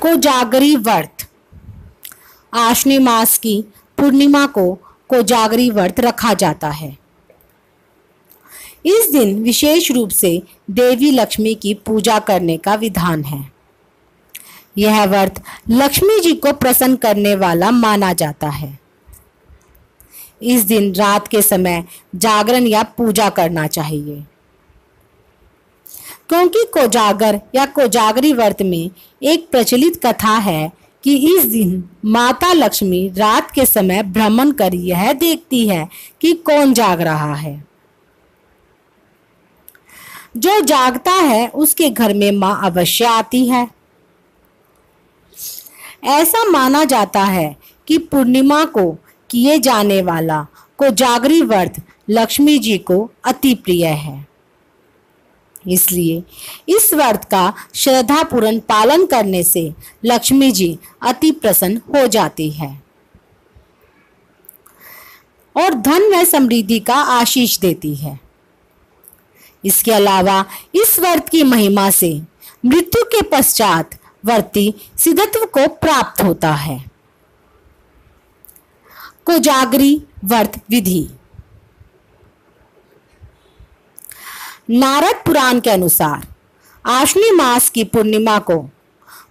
कोजागरी व्रत। आश्विन मास की पूर्णिमा को कोजागरी व्रत रखा जाता है। इस दिन विशेष रूप से देवी लक्ष्मी की पूजा करने का विधान है। यह व्रत लक्ष्मी जी को प्रसन्न करने वाला माना जाता है। इस दिन रात के समय जागरण या पूजा करना चाहिए, क्योंकि कोजागर या कोजागरी व्रत में एक प्रचलित कथा है कि इस दिन माता लक्ष्मी रात के समय भ्रमण कर यह देखती है कि कौन जाग रहा है। जो जागता है उसके घर में मां अवश्य आती है। ऐसा माना जाता है कि पूर्णिमा को किए जाने वाला कोजागरी व्रत लक्ष्मी जी को अति प्रिय है। इसलिए इस व्रत का श्रद्धापूर्ण पालन करने से लक्ष्मी जी अति प्रसन्न हो जाती है और धन व समृद्धि का आशीष देती है। इसके अलावा इस व्रत की महिमा से मृत्यु के पश्चात व्रती सिद्धत्व को प्राप्त होता है। कोजागरी व्रत विधि। नारद पुराण के अनुसार आश्विन मास की पूर्णिमा को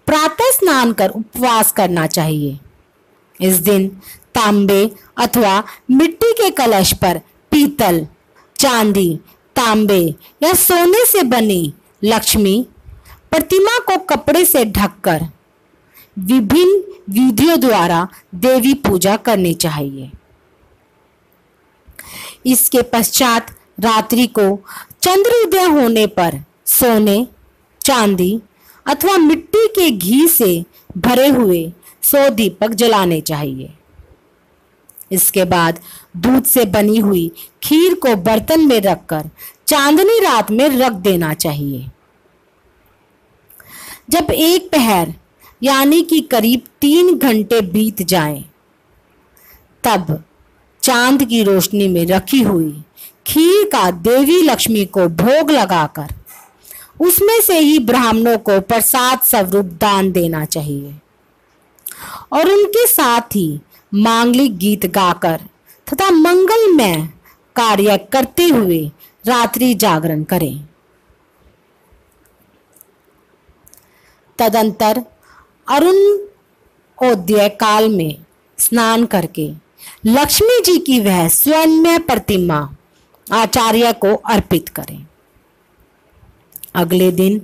प्रातः स्नान कर उपवास करना चाहिए। इस दिन तांबे अथवा मिट्टी के कलश पर पीतल, चांदी, तांबे या सोने से बनी लक्ष्मी प्रतिमा को कपड़े से ढककर विभिन्न विधियों द्वारा देवी पूजा करनी चाहिए। इसके पश्चात रात्रि को चंद्रोदय होने पर सोने, चांदी अथवा मिट्टी के घी से भरे हुए 100 दीपक जलाने चाहिए। इसके बाद दूध से बनी हुई खीर को बर्तन में रखकर चांदनी रात में रख देना चाहिए। जब एक पहर यानी कि करीब 3 घंटे बीत जाएं, तब चांद की रोशनी में रखी हुई खीर का देवी लक्ष्मी को भोग लगाकर उसमें से ही ब्राह्मणों को प्रसाद स्वरूप दान देना चाहिए और उनके साथ ही मांगलिक गीत गाकर तथा मंगलमय कार्य करते हुए रात्रि जागरण करें। तदंतर अरुणोदय काल में स्नान करके लक्ष्मी जी की वह स्वर्णमय प्रतिमा आचार्य को अर्पित करें। अगले दिन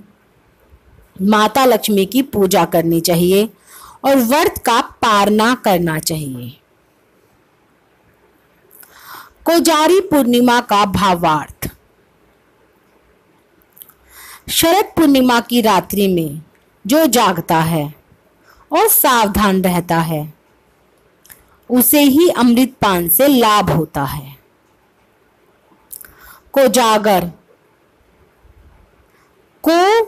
माता लक्ष्मी की पूजा करनी चाहिए और व्रत का पारना करना चाहिए। कोजारी पूर्णिमा का भावार्थ। शरद पूर्णिमा की रात्रि में जो जागता है और सावधान रहता है उसे ही अमृतपान से लाभ होता है। कोजागर को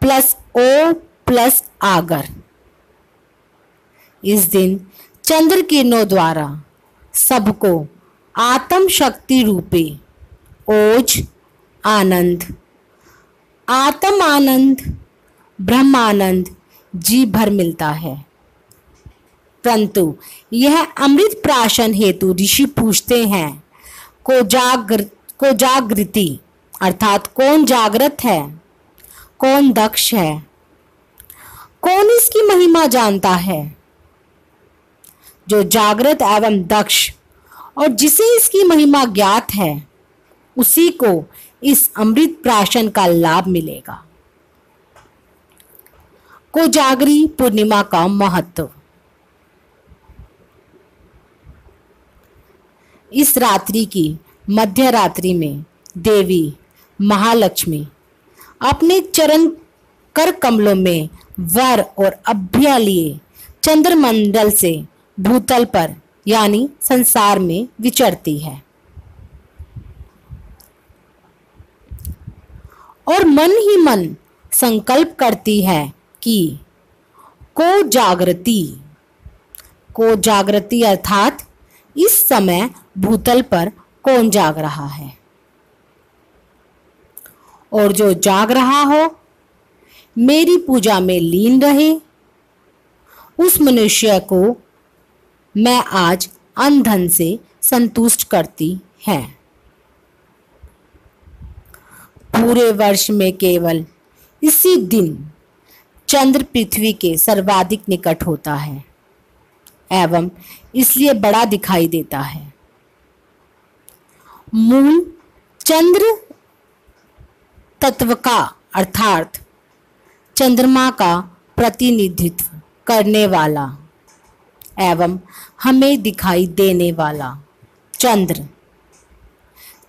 प्लस ओ प्लस आगर। इस दिन चंद्र किरणों द्वारा सबको आत्म शक्ति रूपे ओज आनंद, आत्म आनंद, ब्रह्मानंद जी भर मिलता है। परंतु यह अमृत प्राशन हेतु ऋषि पूछते हैं, कोजागृति अर्थात कौन जागृत है, कौन दक्ष है, कौन इसकी महिमा जानता है। जो जागृत एवं दक्ष और जिसे इसकी महिमा ज्ञात है उसी को इस अमृत प्राशन का लाभ मिलेगा। कोजागरी पूर्णिमा का महत्व। इस रात्रि की मध्य रात्रि में देवी महालक्ष्मी अपने चरण कर कमलों में वर और अभ्य लिए चंद्रमंडल से भूतल पर यानी संसार में विचरती है और मन ही मन संकल्प करती है कि कोजागृति अर्थात इस समय भूतल पर कौन जाग रहा है और जो जाग रहा हो मेरी पूजा में लीन रहे उस मनुष्य को मैं आज अन्न धन से संतुष्ट करती है। पूरे वर्ष में केवल इसी दिन चंद्र पृथ्वी के सर्वाधिक निकट होता है एवं इसलिए बड़ा दिखाई देता है। मूल चंद्र तत्व का अर्थात चंद्रमा का प्रतिनिधित्व करने वाला एवं हमें दिखाई देने वाला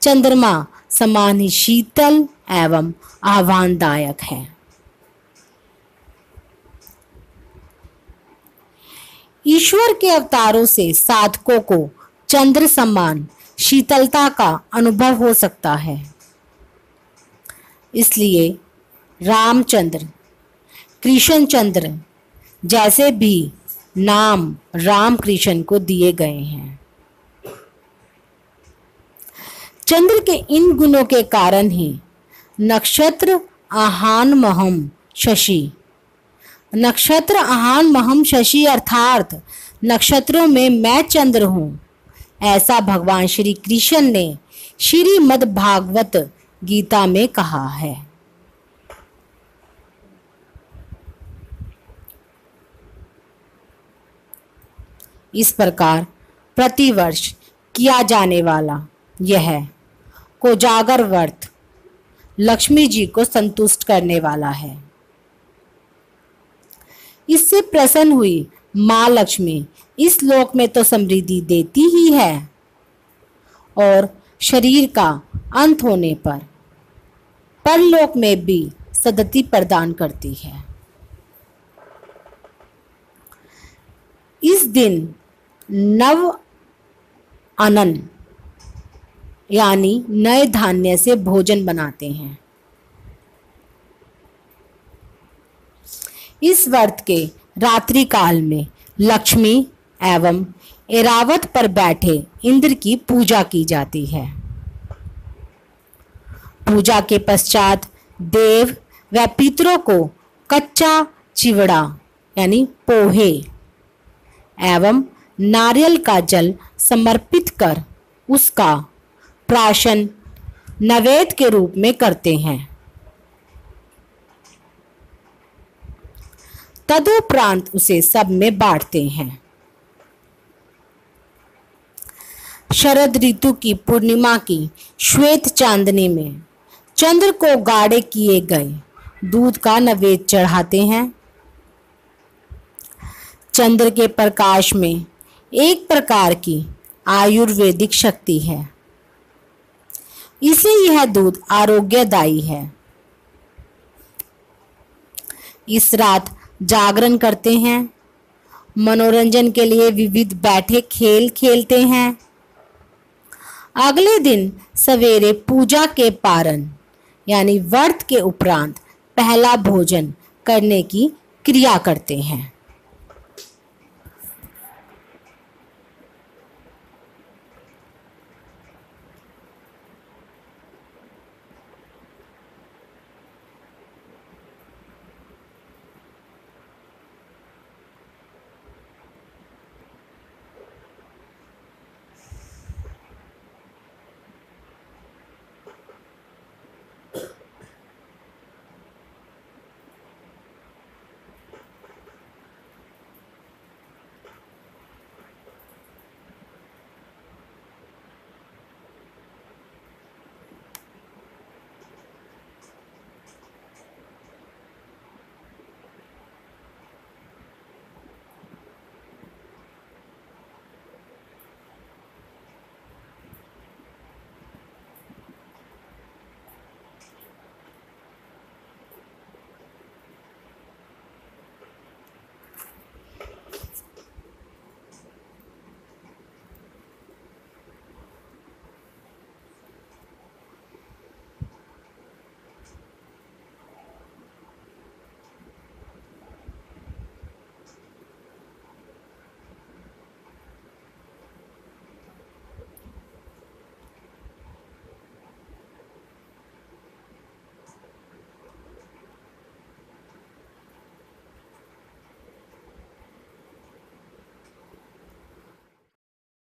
चंद्रमा समान ही शीतल एवं आह्वानदायक है। ईश्वर के अवतारों से साधकों को चंद्र समान शीतलता का अनुभव हो सकता है। इसलिए रामचंद्र, कृष्णचंद्र जैसे भी नाम राम कृष्ण को दिए गए हैं। चंद्र के इन गुणों के कारण ही नक्षत्र आहान महम शशि अर्थात नक्षत्रों में मैं चंद्र हूँ, ऐसा भगवान श्री कृष्ण ने श्रीमद् भागवत गीता में कहा है। इस प्रकार प्रतिवर्ष किया जाने वाला यह कोजागर व्रत लक्ष्मी जी को संतुष्ट करने वाला है। इससे प्रसन्न हुई माँ लक्ष्मी इस लोक में तो समृद्धि देती ही है और शरीर का अंत होने पर परलोक में भी सद्गति प्रदान करती है। इस दिन नव अन्न यानी नए धान्य से भोजन बनाते हैं। इस व्रत के रात्रि काल में लक्ष्मी एवं ऐरावत पर बैठे इंद्र की पूजा की जाती है। पूजा के पश्चात देव व पितरों को कच्चा चिवड़ा यानी पोहे एवं नारियल का जल समर्पित कर उसका प्राशन नैवेद्य के रूप में करते हैं। तदुपरांत उसे सब में बांटते हैं। शरद ऋतु की पूर्णिमा की श्वेत चांदनी में चंद्र को गाढ़े किए गए दूध का नैवेद्य चढ़ाते हैं। चंद्र के प्रकाश में एक प्रकार की आयुर्वेदिक शक्ति है, इसलिए यह दूध आरोग्यदायी है। इस रात जागरण करते हैं, मनोरंजन के लिए विविध बैठे खेल खेलते हैं। अगले दिन सवेरे पूजा के पारण यानी व्रत के उपरांत पहला भोजन करने की क्रिया करते हैं।